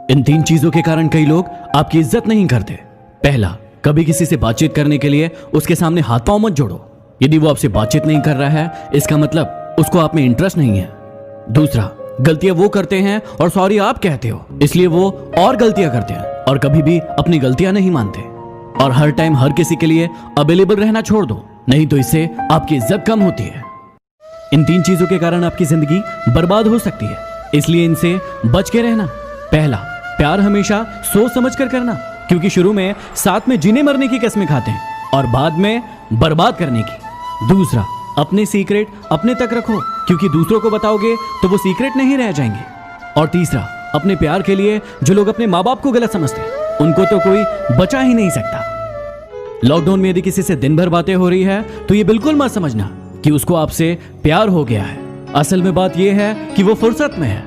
इन 3 चीजों के कारण कई लोग आपकी इज्जत नहीं करते। पहला, कभी किसी से बातचीत करने के लिए उसके सामने हाथ पांव मत जोड़ो। यदि वो आपसे बातचीत नहीं कर रहा है, इसका मतलब उसको आप में इंटरेस्ट नहीं है। दूसरा, गलतियां वो करते हैं और सॉरी आप कहते हो, इसलिए वो और गलतियां करते हैं और कभी भी अपनी गलतियां नहीं मानते। और हर टाइम हर किसी के लिए अवेलेबल रहना छोड़ दो, नहीं तो इससे आपकी इज्जत कम होती है। इन 3 चीजों के कारण आपकी जिंदगी बर्बाद हो सकती है, इसलिए इनसे बच के रहना। पहला, प्यार हमेशा सोच समझ कर करना, क्योंकि शुरू में साथ में जीने मरने की कस्में खाते हैं और बाद में बर्बाद करने की। दूसरा, अपने सीक्रेट अपने तक रखो, क्योंकि दूसरों को बताओगे तो वो सीक्रेट नहीं रह जाएंगे। और तीसरा, अपने प्यार के लिए जो लोग अपने माँ बाप को गलत समझते हैं, उनको तो कोई बचा ही नहीं सकता। लॉकडाउन में यदि किसी से दिन भर बातें हो रही है तो ये बिल्कुल मत समझना कि उसको आपसे प्यार हो गया है। असल में बात यह है कि वो फुर्सत में है।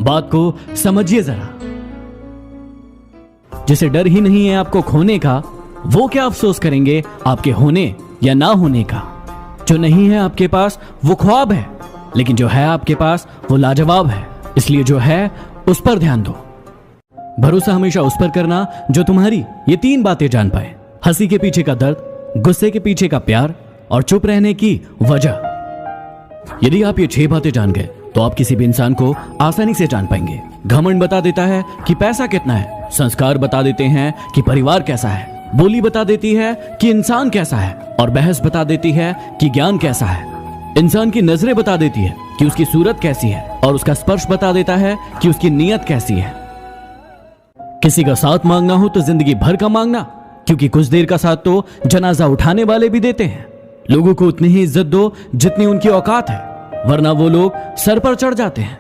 बात को समझिए जरा। जिसे डर ही नहीं है आपको खोने का, वो क्या अफसोस करेंगे आपके होने या ना होने का। जो नहीं है आपके पास वो ख्वाब है, लेकिन जो है आपके पास वो लाजवाब है। इसलिए जो है उस पर ध्यान दो। भरोसा हमेशा उस पर करना जो तुम्हारी ये 3 बातें जान पाए: हंसी के पीछे का दर्द, गुस्से के पीछे का प्यार और चुप रहने की वजह। यदि आप ये 6 बातें जान गए तो आप किसी भी इंसान को आसानी से जान पाएंगे। घमंड बता देता है कि पैसा कितना है, संस्कार बता देते हैं कि परिवार कैसा है, बोली बता देती है कि इंसान कैसा है, और बहस बता देती है कि ज्ञान कैसा है। इंसान की नजरें बता देती है कि उसकी सूरत कैसी है, और उसका स्पर्श बता देता है कि उसकी नीयत कैसी है। किसी का साथ मांगना हो तो जिंदगी भर का मांगना, क्योंकि कुछ देर का साथ तो जनाजा उठाने वाले भी देते हैं। लोगों को उतनी ही इज्जत दो जितनी उनकी औकात है, वरना वो लोग सर पर चढ़ जाते हैं।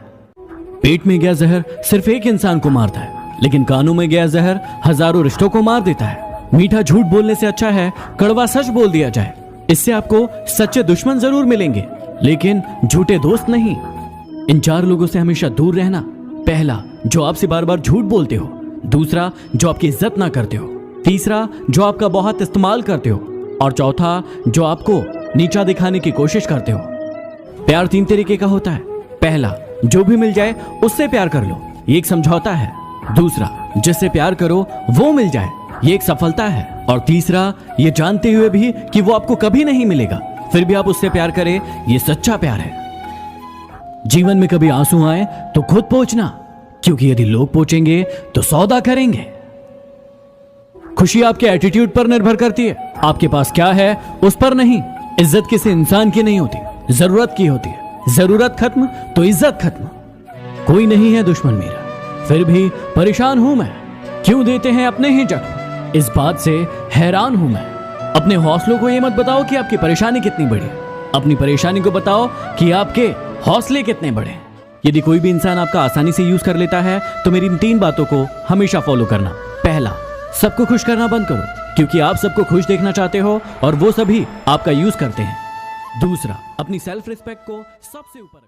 पेट में गया जहर सिर्फ एक इंसान को मारता है, लेकिन कानों में गया जहर हजारों रिश्तों को मार देता है। मीठा झूठ बोलने से अच्छा है कड़वा सच बोल दिया जाए। इससे आपको सच्चे दुश्मन जरूर मिलेंगे, लेकिन झूठे दोस्त नहीं। इन 4 लोगों से हमेशा दूर रहना। पहला, जो आपसे बार बार झूठ बोलते हो। दूसरा, जो आपकी इज्जत ना करते हो। तीसरा, जो आपका बहुत इस्तेमाल करते हो। और चौथा, जो आपको नीचा दिखाने की कोशिश करते हो। प्यार 3 तरीके का होता है। पहला, जो भी मिल जाए उससे प्यार कर लो, ये एक समझौता है। दूसरा, जिससे प्यार करो वो मिल जाए, ये एक सफलता है। और तीसरा, ये जानते हुए भी कि वो आपको कभी नहीं मिलेगा, फिर भी आप उससे प्यार करें, ये सच्चा प्यार है। जीवन में कभी आंसू आए तो खुद पोंछना, क्योंकि यदि लोग पोंछेंगे तो सौदा करेंगे। खुशी आपके एटीट्यूड पर निर्भर करती है, आपके पास क्या है उस पर नहीं। इज्जत किसी इंसान की नहीं होती, जरूरत की होती है। जरूरत खत्म तो इज्जत खत्म। कोई नहीं है दुश्मन मेरा, फिर भी परेशान हूं मैं। क्यों देते हैं अपने ही जख्म, इस बात से हैरान हूं मैं। अपने हौसलों को ये मत बताओ कि आपकी परेशानी कितनी बड़ी है, अपनी परेशानी को बताओ कि आपके हौसले कितने बड़े हैं। यदि कोई भी इंसान आपका आसानी से यूज कर लेता है तो मेरी इन 3 बातों को हमेशा फॉलो करना। पहला, सबको खुश करना बंद करो, क्योंकि आप सबको खुश देखना चाहते हो और वो सभी आपका यूज करते हैं। दूसरा, अपनी सेल्फ रिस्पेक्ट को सबसे ऊपर रखो।